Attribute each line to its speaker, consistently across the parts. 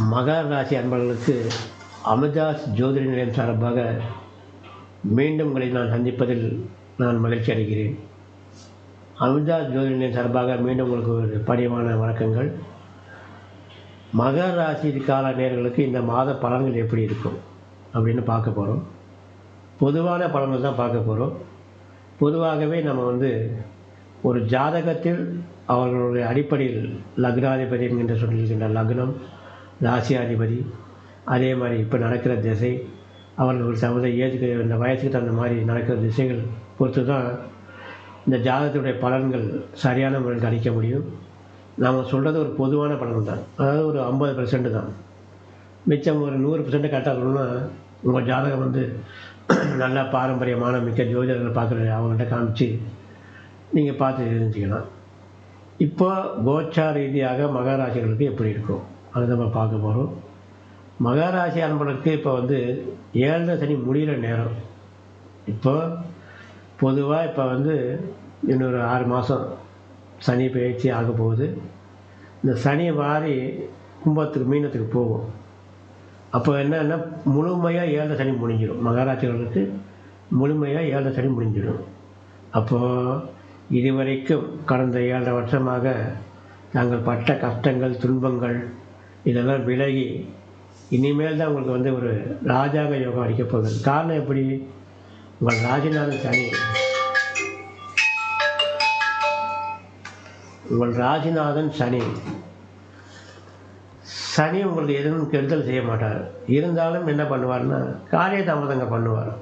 Speaker 1: மகர ராசி அன்பர்களுக்கு அமிர்தாஸ் ஜோதிட நிலையம் சார்பாக மீண்டும் உங்களை நான் சந்திப்பதில் நான் மகிழ்ச்சி அடைகிறேன். அமிர்தாஸ் ஜோதிட நிலையம் சார்பாக மீண்டும் உங்களுக்கு ஒரு பணிவான வணக்கங்கள். மகர ராசிக்கால நேயர்களுக்கு இந்த மாத பலன்கள் எப்படி இருக்கும் அப்படின்னு பார்க்க போகிறோம். பொதுவான பலன்கள் தான் பார்க்க போகிறோம். பொதுவாகவே நம்ம ஒரு ஜாதகத்தில் அவர்களுடைய அடிப்படையில் லக்னாதிபதி என்கின்ற சொல்லியிருக்கின்ற லக்னம், ராசியாதிபதி, அதே மாதிரி இப்போ நடக்கிற திசை, அவர்கள் தகுந்த ஏஜுக்கு இந்த வயசுக்கு தகுந்த மாதிரி நடக்கிற திசைகள் பொறுத்து தான் இந்த ஜாதகத்துடைய பலன்கள் சரியான முறையில் கணிக்க முடியும். நாம் சொல்கிறது ஒரு பொதுவான பலன் தான், அதாவது ஒரு 50% தான். மிச்சம் ஒரு 100% கரெக்டாக சொல்லணும்னா உங்கள் ஜாதகம் நல்ல பாரம்பரியமான மிக்க ஜோதிடர்கள் பார்க்குற அவங்கள்ட்ட காமிச்சு நீங்கள் பார்த்து தெரிஞ்சுக்கலாம். இப்போ கோச்சார ரீதியாக மகர ராசிகளுக்கு எப்படி இருக்கும் அதை நம்ம பார்க்க போகிறோம். மகர ராசி அன்பர்களுக்கு இப்போ 7 சனி முடிகிற நேரம். இப்போ பொதுவாக இப்போ இன்னொரு 6 மாதம் சனி பயிற்சி ஆக போகுது. இந்த சனி வாரி கும்பத்துக்கு மீனத்துக்கு போகும். அப்போ என்னன்னா முழுமையாக 7 சனி முடிஞ்சிடும். மகராசிகளுக்கு முழுமையாக 7 சனி முடிஞ்சிடும். அப்போது இதுவரைக்கும் கடந்த 7 வருஷமாக தாங்கள் பட்ட கஷ்டங்கள், துன்பங்கள் இதெல்லாம் விலகி இனிமேல் தான் உங்களுக்கு ஒரு ராஜாங்க யோகம் அடிக்கப் போகுது. காரணம் எப்படி? உங்கள் ராசிநாதன் சனி, உங்கள் ராசிநாதன் சனி சனி உங்களுக்கு எதுவும் கெடுதல் செய்ய மாட்டார். இருந்தாலும் என்ன பண்ணுவார்னா காரிய தாமதங்கள் பண்ணுவார்.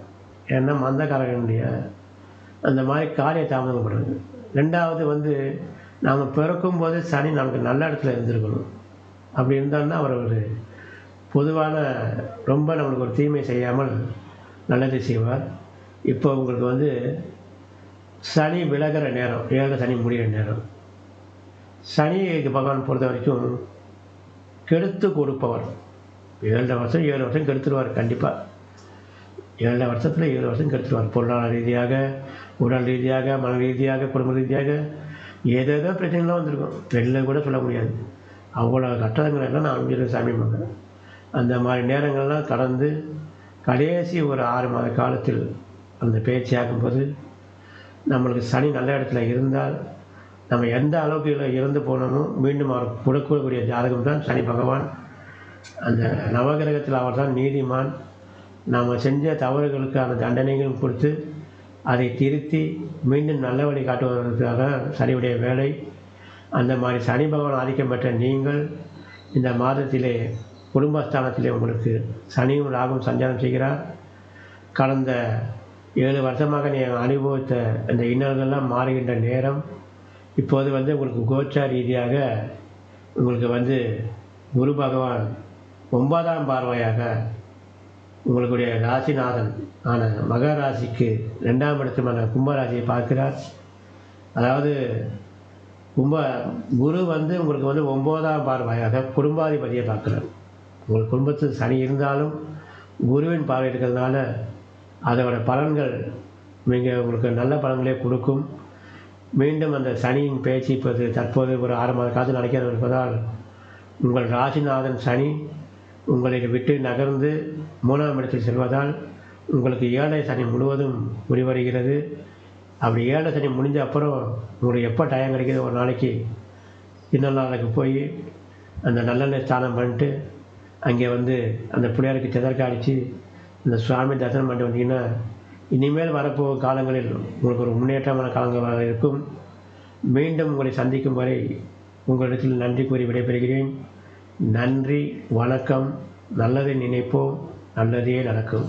Speaker 1: ஏன்னா மந்தக்காரனுடைய அந்த மாதிரி காரிய தாமதம் பண்ணுறது. ரெண்டாவது நாம் பிறக்கும்போது சனி நமக்கு நல்ல இடத்துல இருந்திருக்கணும். அப்படி இருந்தால்னா அவர் ஒரு பொதுவான ரொம்ப நம்மளுக்கு ஒரு தீமை செய்யாமல் நல்லது செய்வார். இப்போ உங்களுக்கு சனி விலகிற நேரம், 7 சனி முடிகிற நேரம். சனி பகவான் பொறுத்த வரைக்கும் கெடுத்து கொடுப்பவர். 7 வருஷம் கெடுத்துடுவார். கண்டிப்பாக 7 வருஷத்தில் 7 வருஷம் கெடுத்துடுவார். பொருளாதார ரீதியாக, உடல் ரீதியாக, மன ரீதியாக, குடும்ப ரீதியாக ஏதேதோ பிரச்சனைலாம் வந்திருக்கும். வெளில கூட சொல்ல முடியாது. அவ்வளோ கட்டடங்கள் எல்லாம் நான் அமைஞ்சிருக்க சாமி மகன். அந்த மாதிரி நேரங்கள்லாம் கடந்து கடைசி ஒரு 6 மாத காலத்தில் அந்த பேச்சு ஆகும்போது நம்மளுக்கு சனி நல்ல இடத்துல இருந்தால் நம்ம எந்த அளவுக்கு இறந்து போனோமோ மீண்டும் அவர் கொடுக்கக்கூடிய ஜாதகம் தான் சனி பகவான். அந்த நவகிரகத்தில் அவர் தான் நீதிமான். நாம் செஞ்ச தவறுகளுக்கான தண்டனைகளும் கொடுத்து அதை திருத்தி மீண்டும் நல்ல வழி காட்டுவதற்காக சனியுடைய வேலை. அந்த மாதிரி சனி பகவான் ஆதிக்கம் பெற்ற நீங்கள் இந்த மாதத்திலே குடும்பஸ்தானத்திலே உங்களுக்கு சனியும் ராகும் சஞ்சாரம் செய்கிறார். கடந்த 7 வருஷமாக நீங்கள் அனுபவித்த அந்த இன்னல்கள்லாம் மாறுகின்ற நேரம். இப்போது உங்களுக்கு கோச்சார ரீதியாக உங்களுக்கு குரு பகவான் 9ஆம் பார்வையாக உங்களுடைய ராசிநாதன் ஆன மகர ராசிக்கு 2ஆம் இடத்துமான கும்பராசியை பார்க்கிறார். அதாவது குரு உங்களுக்கு 9ஆம் பார்வையாக குடும்பாதிபதியை பார்க்குறார். உங்கள் குடும்பத்தில் சனி இருந்தாலும் குருவின் பார்வை இருக்கிறதுனால அதோட பலன்கள் உங்களுக்கு நல்ல பலன்களே கொடுக்கும். மீண்டும் அந்த சனியின் பேச்சு தற்போது ஒரு 6 மாத காலத்தில் நடக்கிறது இருப்பதால் உங்கள் ராசிநாதன் சனி உங்களை விட்டு நகர்ந்து 3ஆம் இடத்தில் செல்வதால் உங்களுக்கு 7 சனி முழுவதும் முடிவடைகிறது. அப்படி 7 சனி முடிஞ்ச அப்புறம் உங்களுக்கு எப்போ டைம் கிடைக்கிது, ஒரு நாளைக்கு திருநள்ளாறுக்கு போய் அந்த நல்லெண்ணெய் ஸ்நானம் பண்ணிட்டு அங்கே அந்த பிள்ளையாருக்கு சிதற்க அடித்து அந்த சுவாமி தரிசனம் பண்ணிட்டு வந்தீங்கன்னா இனிமேல் வரப்போகும் காலங்களில் உங்களுக்கு ஒரு முன்னேற்றமான காலங்களாக இருக்கும். மீண்டும் உங்களை சந்திக்கும் வரை உங்களிடத்தில் நன்றி கூறி விடைபெறுகிறேன். நன்றி, வணக்கம். நல்லதை நினைப்போம், நல்லதே நடக்கும்.